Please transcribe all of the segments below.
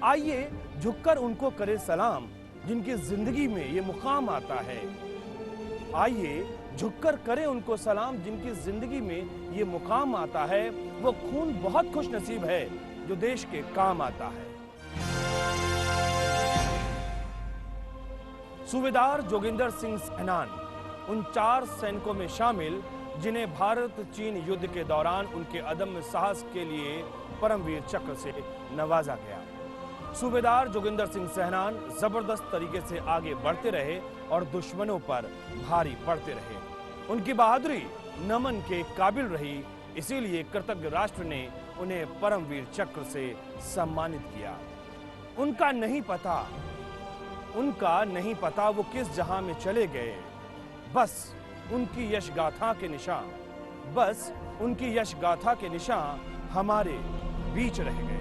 आइए झुककर उनको करे सलाम जिनकी जिंदगी में ये मुकाम आता है। आइए झुककर करें उनको सलाम जिनकी जिंदगी में ये मुकाम आता है। वो खून बहुत खुश नसीब है जो देश के काम आता है। सूबेदार जोगिंदर सिंह सेहनान उन 4 सैनिकों में शामिल जिन्हें भारत चीन युद्ध के दौरान उनके अदम्य साहस के लिए परमवीर चक्र से नवाजा गया। सूबेदार जोगिंदर सिंह सेहनान जबरदस्त तरीके से आगे बढ़ते रहे और दुश्मनों पर भारी पड़ते रहे। उनकी बहादुरी नमन के काबिल रही, इसीलिए कृतज्ञ राष्ट्र ने उन्हें परमवीर चक्र से सम्मानित किया। उनका नहीं पता वो किस जहां में चले गए, बस उनकी यश गाथा के निशान हमारे बीच रह गए।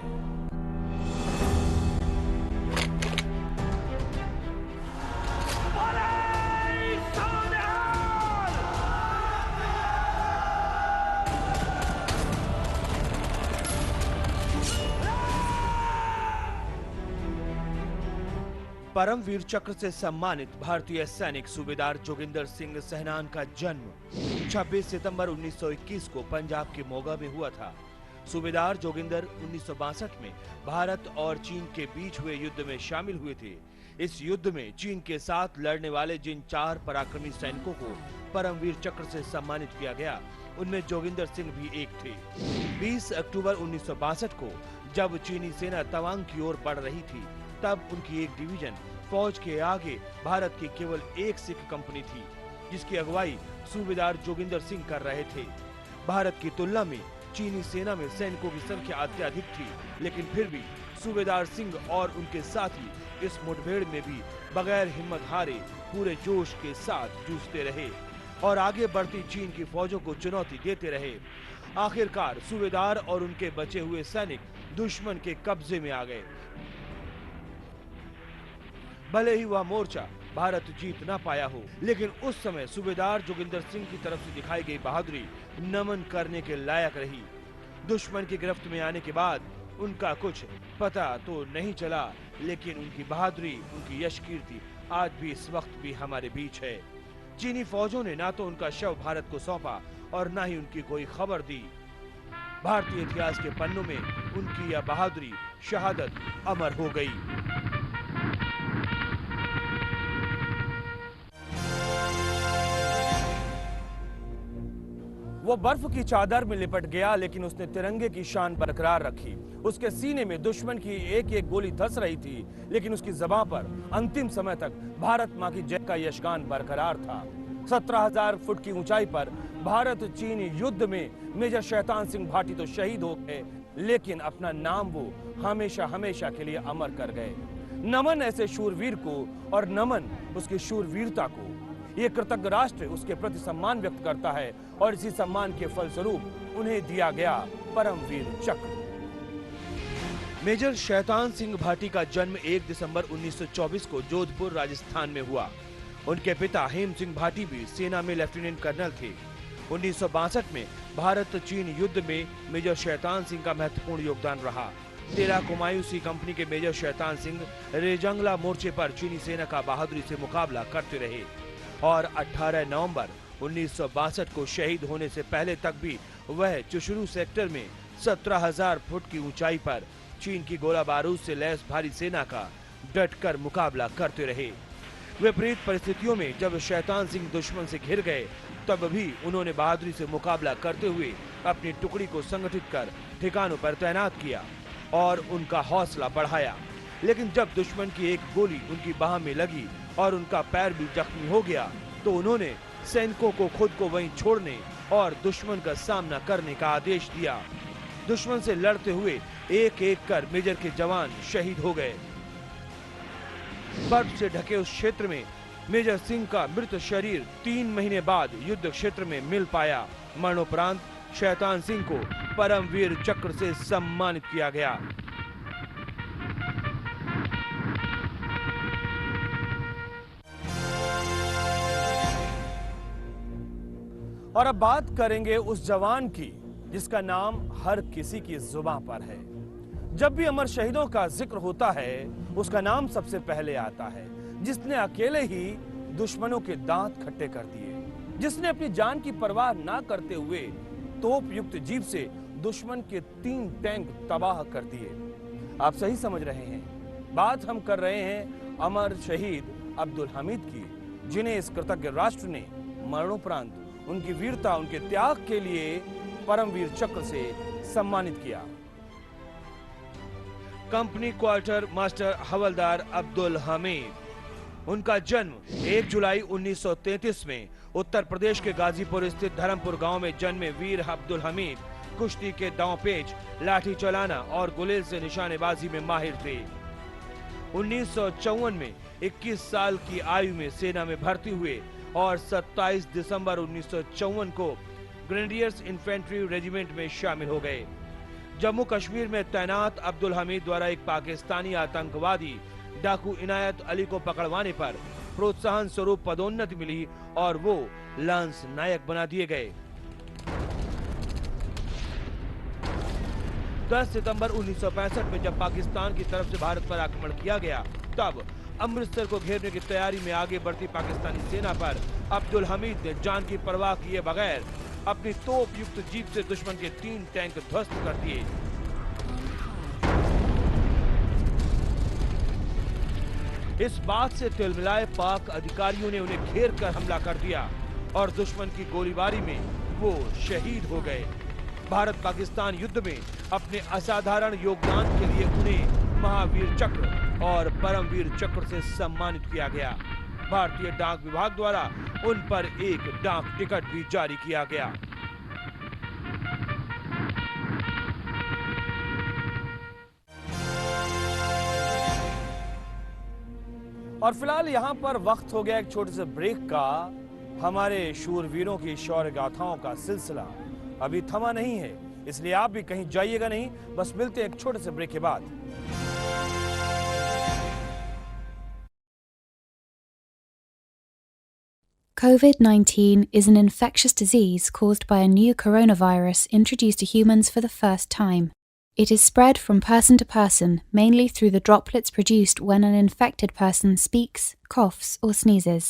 परमवीर चक्र से सम्मानित भारतीय सैनिक सूबेदार जोगिंदर सिंह सेहनान का जन्म 26 सितंबर 1921 को पंजाब के मोगा में हुआ था। सूबेदार जोगिंदर 1962 में भारत और चीन के बीच हुए युद्ध में शामिल हुए थे। इस युद्ध में चीन के साथ लड़ने वाले जिन 4 पराक्रमी सैनिकों को परमवीर चक्र से सम्मानित किया गया, उनमें जोगिंदर सिंह भी एक थे। 20 अक्टूबर 1962 को जब चीनी सेना तवांग की ओर बढ़ रही थी, तब उनकी एक डिवीजन फौज के आगे भारत की केवल एक सिख कंपनी थी, जिसकी अगुवाई सूबेदार जोगिंदर सिंह कर रहे थे। भारत की तुलना में चीनी सेना में सैनिकों की संख्या अत्यधिक थी, लेकिन फिर भी सूबेदार सिंह और उनके साथी इस मुठभेड़ में भी बगैर हिम्मत हारे पूरे जोश के साथ जूझते रहे और आगे बढ़ती चीन की फौजों को चुनौती देते रहे। आखिरकार सूबेदार और उनके बचे हुए सैनिक दुश्मन के कब्जे में आ गए। भले ही वह मोर्चा भारत जीत ना पाया हो, लेकिन उस समय सूबेदार जोगिंदर सिंह की तरफ से दिखाई गई बहादुरी नमन करने के लायक रही। दुश्मन की गिरफ्त में आने के बाद उनका कुछ पता तो नहीं चला, लेकिन उनकी बहादुरी, उनकी यश कीर्ति आज भी इस वक्त भी हमारे बीच है। चीनी फौजों ने ना तो उनका शव भारत को सौंपा और ना ही उनकी कोई खबर दी। भारतीय इतिहास के पन्नों में उनकी यह बहादुरी, शहादत अमर हो गई। वो बर्फ की चादर में लिपट गया, लेकिन उसने तिरंगे की शान बरकरार रखी। उसके सीने में दुश्मन की एक एक गोली धंस रही थी, लेकिन उसकी ज़बां पर अंतिम समय तक भारत मां की जय का यशगान बरकरार था। 17,000 फुट की ऊंचाई पर भारत चीन युद्ध में मेजर शैतान सिंह भाटी तो शहीद हो गए, लेकिन अपना नाम वो हमेशा हमेशा के लिए अमर कर गए। नमन ऐसे शूरवीर को और नमन उसकी शूरवीरता को। ये कृतज्ञ राष्ट्र उसके प्रति सम्मान व्यक्त करता है और इसी सम्मान के फलस्वरूप उन्हें दिया गया परमवीर चक्र। मेजर शैतान सिंह भाटी का जन्म 1 दिसंबर 1924 को जोधपुर, राजस्थान में हुआ। उनके पिता हेम सिंह भाटी भी सेना में लेफ्टिनेंट कर्नल थे। 1962 में भारत चीन युद्ध में मेजर शैतान सिंह का महत्वपूर्ण योगदान रहा। 13 कुमायूं कंपनी के मेजर शैतान सिंह रेजंगला मोर्चे पर चीनी सेना का बहादुरी से मुकाबला करते रहे और 18 नवंबर 1962 को शहीद होने से पहले तक भी वह चुशरू सेक्टर में 17,000 फुट की ऊंचाई पर चीन की गोला बारूद से लैस भारी सेना का डटकर मुकाबला करते रहे। विपरीत परिस्थितियों में जब शैतान सिंह दुश्मन से घिर गए, तब भी उन्होंने बहादुरी से मुकाबला करते हुए अपनी टुकड़ी को संगठित कर ठिकानों पर तैनात किया और उनका हौसला बढ़ाया। लेकिन जब दुश्मन की एक गोली उनकी बाह में लगी और उनका पैर भी जख्मी हो गया, तो उन्होंने सैनिकों को खुद को वहीं छोड़ने और दुश्मन का सामना करने का आदेश दिया। दुश्मन से लड़ते हुए एक एक कर मेजर के जवान शहीद हो गए। बर्फ से ढके उस क्षेत्र में मेजर सिंह का मृत शरीर 3 महीने बाद युद्ध क्षेत्र में मिल पाया। मरणोपरांत शैतान सिंह को परमवीर चक्र से सम्मानित किया गया। और अब बात करेंगे उस जवान की जिसका नाम हर किसी की जुबान पर है, जब भी अमर शहीदों का जिक्र होता है उसका नाम सबसे पहले आता है, जिसने अकेले ही दुश्मनों के दांत खट्टे कर दिए, जिसने अपनी जान की परवाह ना करते हुए तोप युक्त जीप से दुश्मन के 3 टैंक तबाह कर दिए। आप सही समझ रहे हैं, बात हम कर रहे हैं अमर शहीद अब्दुल हमीद की, जिन्हें इस कृतज्ञ राष्ट्र ने मरणोपरांत उनकी वीरता, उनके त्याग के लिए परमवीर चक्र से सम्मानित किया। कंपनी क्वार्टर मास्टर हवलदार अब्दुल हमीद। उनका जन्म 1 जुलाई 1933 में उत्तर प्रदेश के गाजीपुर स्थित धर्मपुर गांव में जन्मे वीर अब्दुल हमीद कुश्ती के दांवपेच, लाठी चलाना और गुलेल से निशानेबाजी में माहिर थे। 1954 में 21 साल की आयु में सेना में भर्ती हुए और 27 दिसंबर 1954 को ग्रेनेडियर्स इन्फेंट्री रेजिमेंट में शामिल हो गए। जम्मू कश्मीर में तैनात अब्दुल हमीद द्वारा एक पाकिस्तानी आतंकवादी डाकू इनायत अली को पकड़वाने पर प्रोत्साहन स्वरूप पदोन्नति मिली और वो लांस नायक बना दिए गए। 10 सितंबर 1965 में जब पाकिस्तान की तरफ से भारत पर आक्रमण किया गया, तब अमृतसर को घेरने की तैयारी में आगे बढ़ती पाकिस्तानी सेना पर अब्दुल हमीद ने जान की परवाह किए बगैर अपनी तोप युक्त जीप से दुश्मन के 3 टैंक ध्वस्त कर दिए। इस बात से तिलमिलाए पाक अधिकारियों ने उन्हें घेर कर हमला कर दिया और दुश्मन की गोलीबारी में वो शहीद हो गए। भारत पाकिस्तान युद्ध में अपने असाधारण योगदान के लिए उन्हें महावीर चक्र और परमवीर चक्र से सम्मानित किया गया। भारतीय डाक विभाग द्वारा उन पर एक डाक टिकट भी जारी किया गया। और फिलहाल यहाँ पर वक्त हो गया एक छोटे से ब्रेक का। हमारे शूरवीरों की शौर्य गाथाओं का सिलसिला अभी थमा नहीं है, इसलिए आप भी कहीं जाइएगा नहीं। बस मिलते हैं एक छोटे से ब्रेक के बाद। COVID-19 is an infectious disease caused by a new coronavirus introduced to humans for the first time. It is spread from person to person, mainly through the droplets produced when an infected person speaks, coughs, or sneezes.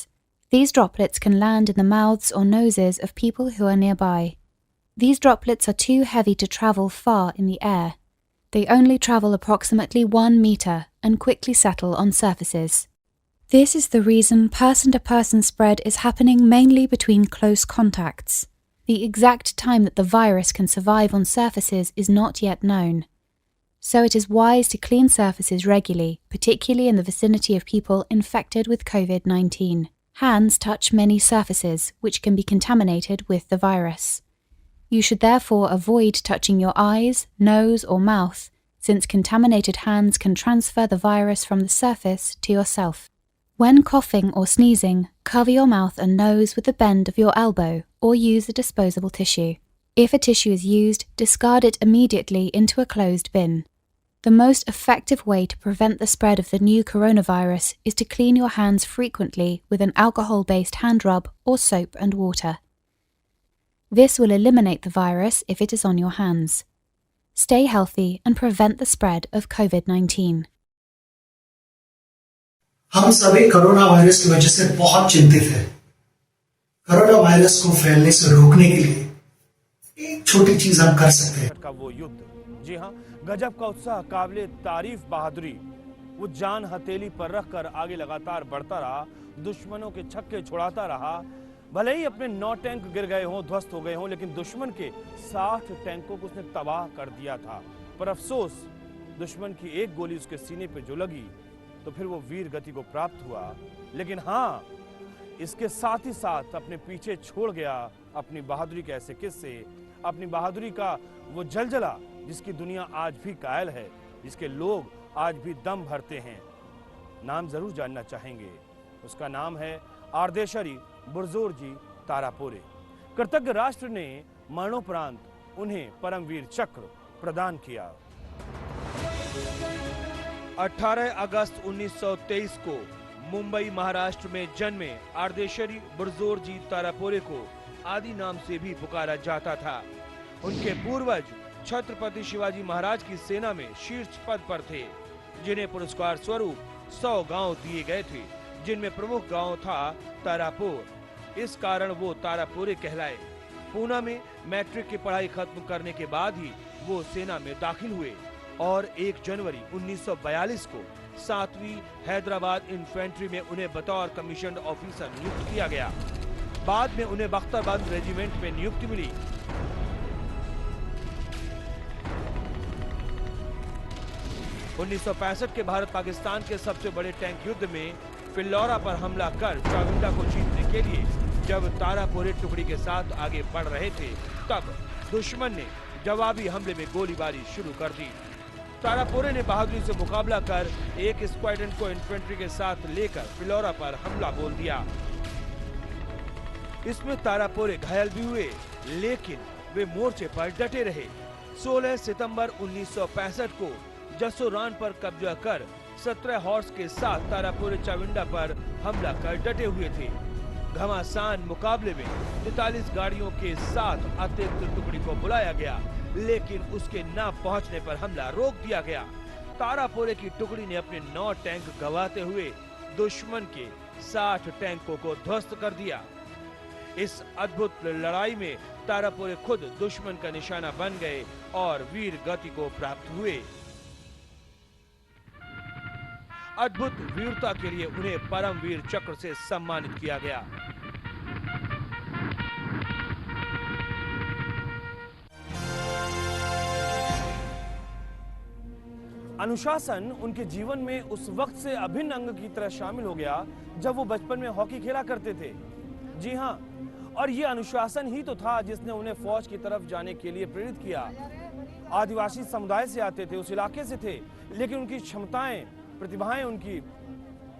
These droplets can land in the mouths or noses of people who are nearby. These droplets are too heavy to travel far in the air. They only travel approximately 1 meter and quickly settle on surfaces. This is the reason person-to-person spread is happening mainly between close contacts. The exact time that the virus can survive on surfaces is not yet known. So it is wise to clean surfaces regularly, particularly in the vicinity of people infected with COVID-19. Hands touch many surfaces, which can be contaminated with the virus. You should therefore avoid touching your eyes, nose, or mouth, since contaminated hands can transfer the virus from the surface to yourself. When coughing or sneezing, cover your mouth and nose with the bend of your elbow or use a disposable tissue. If a tissue is used, discard it immediately into a closed bin. The most effective way to prevent the spread of the new coronavirus is to clean your hands frequently with an alcohol-based hand rub or soap and water. This will eliminate the virus if it is on your hands. Stay healthy and prevent the spread of COVID-19. हम सभी corona virus की वजह से बहुत चिंतित हैं। Corona virus को फैलने से रोकने के लिए एक छोटी चीज हम कर सकते हैं। का वो युद्ध, जी हाँ, गजब का उत्साह, काबिले तारीफ बहादुरी, वो जान हथेली पर रखकर आगे लगातार बढ़ता रहा, दुश्मनों के छक्के छुड़ाता रहा। भले ही अपने 9 टैंक गिर गए हों, ध्वस्त हो गए हों, लेकिन दुश्मन के 60 टैंकों को उसने तबाह कर दिया था। पर अफसोस, दुश्मन की एक गोली उसके सीने पे जो लगी तो फिर वो वीर गति को प्राप्त हुआ। लेकिन हाँ, इसके साथ ही साथ अपने पीछे छोड़ गया अपनी बहादुरी के ऐसे किस्से, अपनी बहादुरी का वो जलजला जिसकी दुनिया आज भी कायल है, जिसके लोग आज भी दम भरते हैं। नाम जरूर जानना चाहेंगे। उसका नाम है आर्देशरी बुरजोरजी तारापोरे। कृतज्ञ राष्ट्र ने मरणोपरांत उन्हें परमवीर चक्र प्रदान किया। 18 अगस्त 1923 को मुंबई महाराष्ट्र में जन्मे आर्देशरी बुरजोरजी तारापोरे को आदि नाम से भी पुकारा जाता था। उनके पूर्वज छत्रपति शिवाजी महाराज की सेना में शीर्ष पद पर थे, जिन्हें पुरस्कार स्वरूप 100 गांव दिए गए थे, जिनमें प्रमुख गांव था तारापुर। इस कारण वो तारापुरे कहलाए। पूना में मैट्रिक की पढ़ाई खत्म करने के बाद ही वो सेना में दाखिल हुए और 1 जनवरी 1942 को 7वीं हैदराबाद इन्फेंट्री में उन्हें बतौर कमीशन ऑफिसर नियुक्त किया गया। बाद में उन्हें बख्तरबंद रेजिमेंट में नियुक्ति मिली। उन्नीस के भारत पाकिस्तान के सबसे बड़े टैंक युद्ध में फिल्लौरा पर हमला कर चाविंडा को जीतने के लिए जब तारापुरे टुकड़ी के साथ आगे बढ़ रहे थे, तब दुश्मन ने जवाबी हमले में गोलीबारी शुरू कर दी। तारापुरे ने बहादुरी से मुकाबला कर एक स्क्वाड्रन को इन्फेंट्री के साथ लेकर फिल्लौरा पर हमला बोल दिया। इसमें तारापुरे घायल भी हुए, लेकिन वे मोर्चे पर डटे रहे। 16 सितंबर 1965 को जसोरान पर कब्जा कर 17 हॉर्स के साथ तारापुरे चाविंडा पर हमला कर डटे हुए थे। घमासान मुकाबले में 43 गाड़ियों के साथ अतिरिक्त टुकड़ी को बुलाया गया, लेकिन उसके न पहुंचने पर हमला रोक दिया गया। तारापुरे की टुकड़ी ने अपने 9 टैंक गंवाते हुए दुश्मन के 60 टैंकों को ध्वस्त कर दिया। इस अद्भुत लड़ाई में तारापुरे खुद दुश्मन का निशाना बन गए और वीर गति को प्राप्त हुए। अद्भुत वीरता के लिए उन्हें परमवीर चक्र से सम्मानित किया गया। अनुशासन उनके जीवन में उस वक्त से अभिन्न अंग की तरह शामिल हो गया जब वो बचपन में हॉकी खेला करते थे। जी हाँ, और ये अनुशासन ही तो था जिसने उन्हें फौज की तरफ जाने के लिए प्रेरित किया। आदिवासी समुदाय से आते थे, उस इलाके से थे, लेकिन उनकी क्षमताएं, प्रतिभाएं उनकी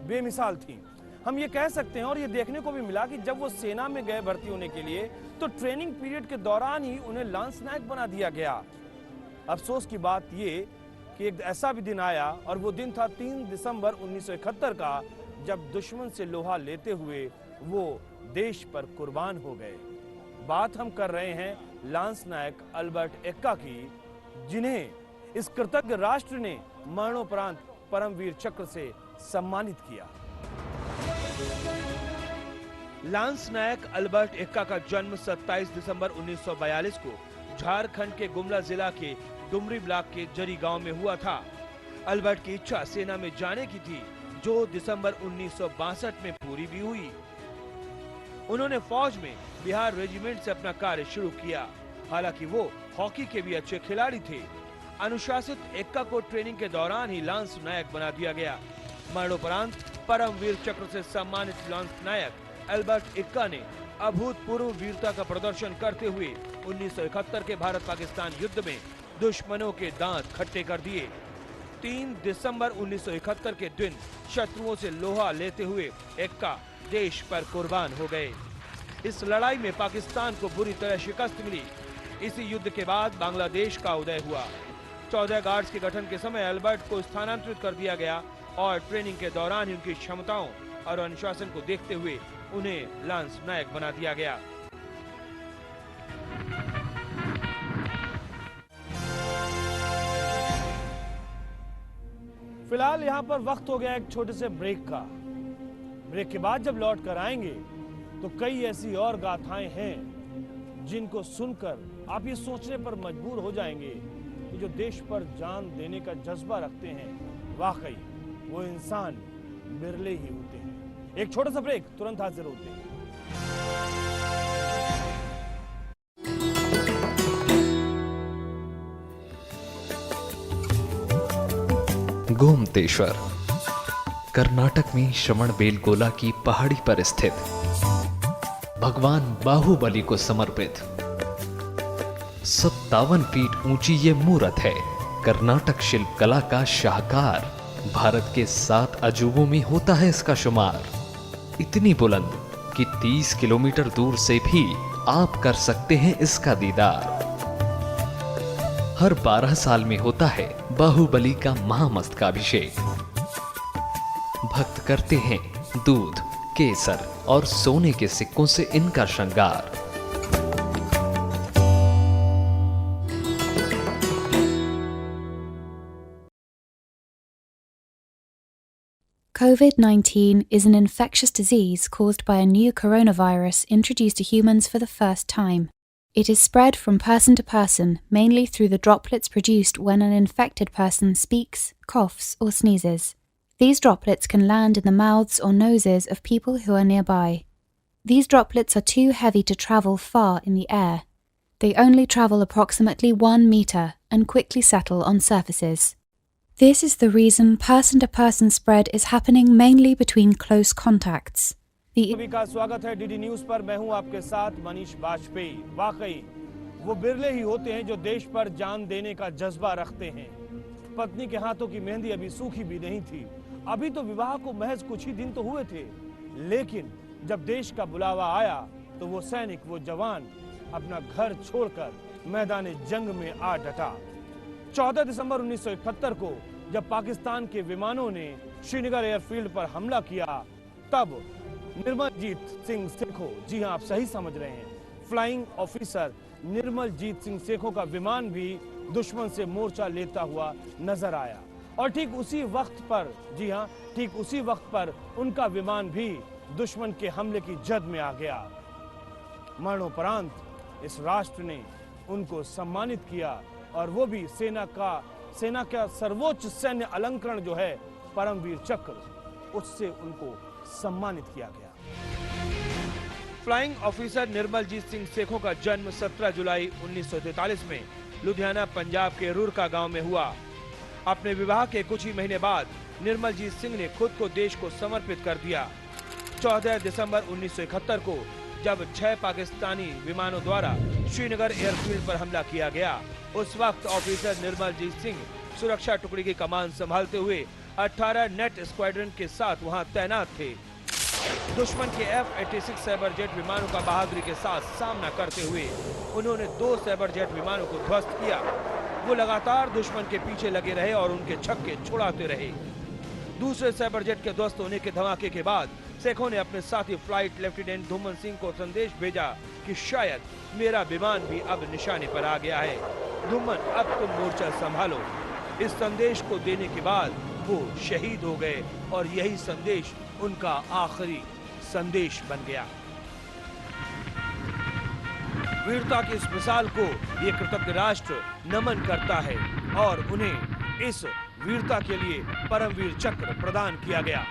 बेमिसाल थीं। हम ये कह सकते हैं, और ये देखने को भी मिला कि जब वो सेना में गए भर्ती होने के लिए, तो ट्रेनिंग पीरियड के दौरान ही उन्हें लांस नायक बना दिया गया। अफसोस की बात ये कि एक ऐसा भी दिन आया, और वो दिन था 3 दिसंबर 1971 का, जब दुश्मन से लोहा लेते हुए वो देश पर कुर्बान हो गए। बात हम कर रहे हैं लांस नायक अल्बर्ट एक्का की, जिन्हें इस कृतज्ञ राष्ट्र ने मरणोपरांत परमवीर चक्र से सम्मानित किया। लांस नायक अल्बर्ट एक्का का जन्म 27 दिसंबर 1942 को झारखंड के गुमला जिला के डुमरी ब्लॉक के जरी गांव में हुआ था। अल्बर्ट की इच्छा सेना में जाने की थी, जो दिसंबर 1962 में पूरी भी हुई। उन्होंने फौज में बिहार रेजिमेंट से अपना कार्य शुरू किया। हालांकि वो हॉकी के भी अच्छे खिलाड़ी थे। अनुशासित एक्का को ट्रेनिंग के दौरान ही लांस नायक बना दिया गया। मरणोपरांत परमवीर चक्र से सम्मानित लांस नायक अल्बर्ट एक्का ने अभूतपूर्व वीरता का प्रदर्शन करते हुए 1971 के भारत पाकिस्तान युद्ध में दुश्मनों के दांत खट्टे कर दिए। 3 दिसंबर 1971 के दिन शत्रुओं से लोहा लेते हुए एक्का देश पर कुर्बान हो गए। इस लड़ाई में पाकिस्तान को बुरी तरह शिकस्त मिली। इसी युद्ध के बाद बांग्लादेश का उदय हुआ। 14 गार्ड्स के गठन के समय अल्बर्ट को स्थानांतरित कर दिया गया और ट्रेनिंग के दौरान ही उनकी क्षमताओं और अनुशासन को देखते हुए उन्हें लांस नायक बना दिया गया। फिलहाल यहाँ पर वक्त हो गया एक छोटे से ब्रेक का। ब्रेक के बाद जब लौट कर आएंगे तो कई ऐसी और गाथाएं हैं जिनको सुनकर आप ये सोचने पर मजबूर हो जाएंगे कि जो देश पर जान देने का जज्बा रखते हैं, वाकई वो इंसान बिरले ही होते हैं। एक छोटा सा ब्रेक, तुरंत हाजिर होते हैं। गोमतेश्वर कर्नाटक में श्रवणबेलगोला की पहाड़ी पर स्थित भगवान बाहुबली को समर्पित 57 फीट ऊंची ये मूर्त है। कर्नाटक शिल्प कला का शाहकार। भारत के 7 अजूबों में होता है इसका शुमार। इतनी बुलंद कि 30 किलोमीटर दूर से भी आप कर सकते हैं इसका दीदार। हर 12 साल में होता है बाहुबली का महामस्तकाभिषेक। भक्त करते हैं दूध, केसर और सोने के सिक्कों से इनका श्रृंगार। COVID-19 is an infectious disease caused by a new coronavirus introduced to humans for the first time. It is spread from person to person, mainly through the droplets produced when an infected person speaks, coughs, or sneezes. These droplets can land in the mouths or noses of people who are nearby. These droplets are too heavy to travel far in the air. They only travel approximately 1 meter and quickly settle on surfaces. This is the reason person-to-person spread is happening mainly between close contacts. सभी का स्वागत है DD news पर। मैं हूं आपके साथ मनीष बाजपेयी। वाकई वो बिरले ही होते हैं जो देश पर जान देने का जज्बा रखते हैं। पत्नी के हाथों की मेहंदी अभी सूखी भी नहीं थी। अभी तो विवाह को महज कुछ ही दिन तो हुए थे, लेकिन जब देश का बुलावा आया तो वो सैनिक, वो जवान अपना घर छोड़कर मैदान जंग में आ डटा। 14 दिसंबर 1971 को जब पाकिस्तान के विमानों ने श्रीनगर एयरफील्ड पर हमला किया, तब निर्मलजीत सिंह सेखों, जी हां आप सही समझ रहे हैं, फ्लाइंग ऑफिसर निर्मलजीत सिंह सेखों का विमान भी दुश्मन से मोर्चा लेता हुआ नजर आया। और ठीक उसी वक्त पर, जी हां, ठीक उसी वक्त पर उनका विमान भी दुश्मन के हमले की जद में आ गया। मरणोपरांत इस राष्ट्र ने उनको सम्मानित किया, और वो भी सेना का सर्वोच्च सैन्य अलंकरण जो है परमवीर चक्र, उससे उनको सम्मानित किया गया। फ्लाइंग ऑफिसर निर्मलजीत सिंह सेखों का जन्म 17 जुलाई 1943 में लुधियाना पंजाब के रुरका गांव में हुआ। अपने विवाह के कुछ ही महीने बाद निर्मलजीत सिंह ने खुद को देश को समर्पित कर दिया। 14 दिसंबर 1971 को जब 6 पाकिस्तानी विमानों द्वारा श्रीनगर एयरफील्ड पर हमला किया गया, उस वक्त ऑफिसर निर्मलजीत सिंह सुरक्षा टुकड़ी की कमान संभालते हुए 18 नेट स्क्वाड्रन के साथ वहां तैनात थे। दुश्मन के F-86 साइबर जेट विमानों का बहादुरी के साथ सामना करते हुए उन्होंने 2 साइबर जेट विमानों को ध्वस्त किया। वो लगातार दुश्मन के पीछे लगे रहे और उनके छक्के छुड़ाते रहे। दूसरे साइबर जेट के ध्वस्त होने के धमाके के बाद सेखों ने अपने साथी फ्लाइट लेफ्टिनेंट धूमन सिंह को संदेश भेजा कि शायद मेरा विमान भी अब निशाने पर आ गया है, धूमन अब तुम मोर्चा संभालो। इस संदेश को देने के बाद वो शहीद हो गए और यही संदेश उनका आखिरी संदेश बन गया। वीरता की इस मिसाल को ये कृतज्ञ राष्ट्र नमन करता है और उन्हें इस वीरता के लिए परमवीर चक्र प्रदान किया गया।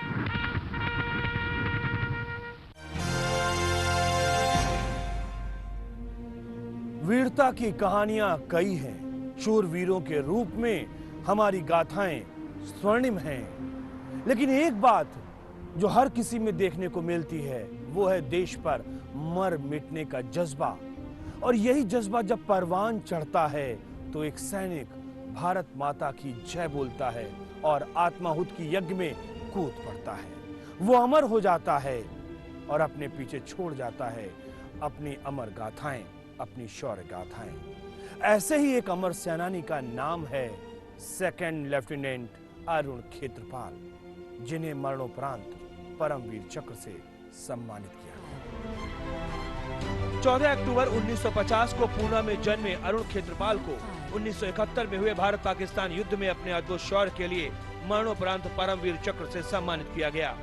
वीरता की कहानियां कई हैं। शूरवीरों के रूप में हमारी गाथाएं स्वर्णिम हैं, लेकिन एक बात जो हर किसी में देखने को मिलती है वो है देश पर मर मिटने का जज्बा। और यही जज्बा जब परवान चढ़ता है तो एक सैनिक भारत माता की जय बोलता है और आत्माहुति की यज्ञ में कूद पड़ता है। वो अमर हो जाता है और अपने पीछे छोड़ जाता है अपनी अमर गाथाएं, अपनी शौर्य गाथाएं। ऐसे ही एक अमर सेनानी का नाम है सेकंड लेफ्टिनेंट अरुण खेत्रपाल, जिन्हें मरणोपरांत परमवीर चक्र से सम्मानित किया गया। 14 अक्टूबर 1950 को पूना में जन्मे अरुण खेत्रपाल को 1971 में हुए भारत पाकिस्तान युद्ध में अपने अद्भुत शौर्य के लिए मरणोपरांत परमवीर चक्र से सम्मानित किया गया।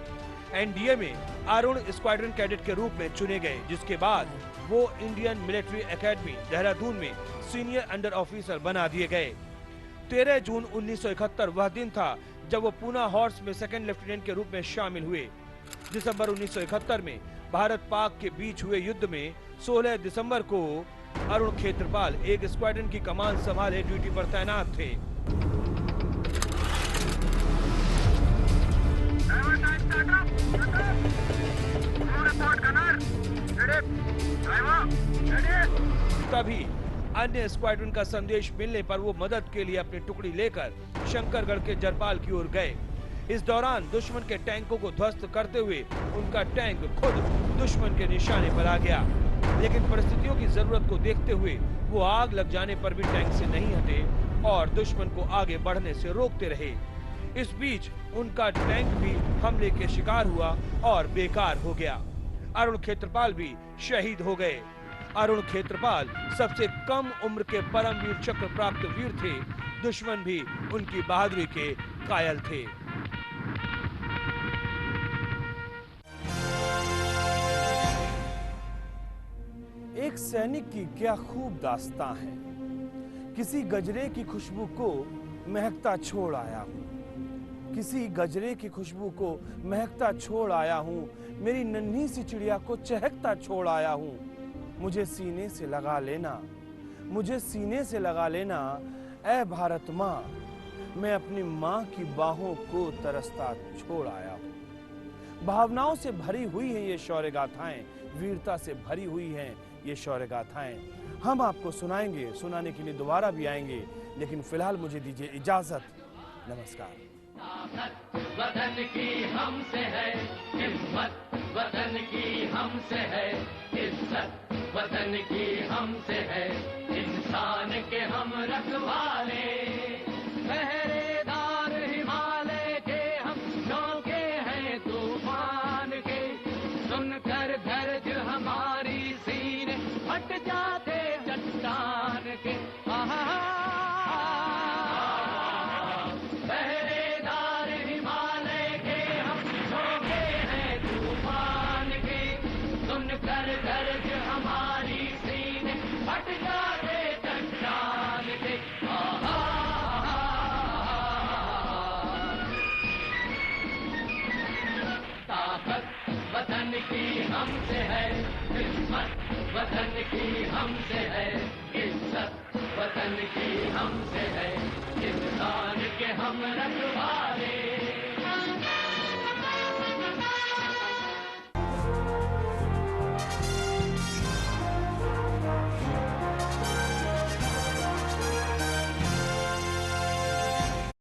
एनडीए में अरुण स्क्वाड्रन कैडेट के रूप में चुने गए, जिसके बाद वो इंडियन मिलिट्री एकेडमी देहरादून में सीनियर अंडर ऑफिसर बना दिए गए। 13 जून 1971 वह दिन था जब वो पूना हॉर्स में सेकंड लेफ्टिनेंट के रूप में शामिल हुए। दिसंबर 1971 में भारत पाक के बीच हुए युद्ध में 16 दिसंबर को अरुण खेत्रपाल एक स्क्वाड्रन की कमान संभाले ड्यूटी पर तैनात थे। तभी अन्य स्क्वाड्रन का संदेश मिलने पर वो मदद के लिए अपनी टुकड़ी लेकर शंकरगढ़ के जरपाल की ओर गए। इस दौरान दुश्मन के टैंकों को ध्वस्त करते हुए उनका टैंक खुद दुश्मन के निशाने पर आ गया, लेकिन परिस्थितियों की जरूरत को देखते हुए वो आग लग जाने पर भी टैंक से नहीं हटे और दुश्मन को आगे बढ़ने से रोकते रहे। इस बीच उनका टैंक भी हमले के शिकार हुआ और बेकार हो गया। अरुण खेत्रपाल भी शहीद हो गए। अरुण खेत्रपाल सबसे कम उम्र के परमवीर चक्र प्राप्त वीर थे। दुश्मन भी उनकी बहादुरी के कायल थे। एक सैनिक की क्या खूब दास्तां है। किसी गजरे की खुशबू को महकता छोड़ आया हूँ, किसी गजरे की खुशबू को महकता छोड़ आया हूँ, मेरी नन्ही सी चिड़िया को चहकता छोड़ आया हूँ। मुझे सीने से लगा लेना, मुझे सीने से लगा लेना ऐ भारत माँ, मैं अपनी माँ की बाहों को तरसता छोड़ आया हूँ। भावनाओं से भरी हुई हैं ये शौर्य गाथाएं, वीरता से भरी हुई हैं ये शौर्य गाथाएं। हम आपको सुनाएंगे, सुनाने के लिए दोबारा भी आएंगे, लेकिन फिलहाल मुझे दीजिए इजाजत। नमस्कार। वतन की हमसे है हिम्मत, वतन की हमसे है इज्जत, वतन की हमसे है इंसान के हम रखवाले, पहरेदार हिमालय के हम झोंके हैं तूफान के, सुनकर गर्ज हमारी सीने फट जाते चट्टान के। पहरेदार हिमालय के हम झोंके हैं तूफान के, सुनकर गर्ज हमारी सीने फट जाते चट्टान के। ताकत वतन की हमसे है, हिम्मत वतन की हमसे है, इज्जत वतन की हमसे है, इंसान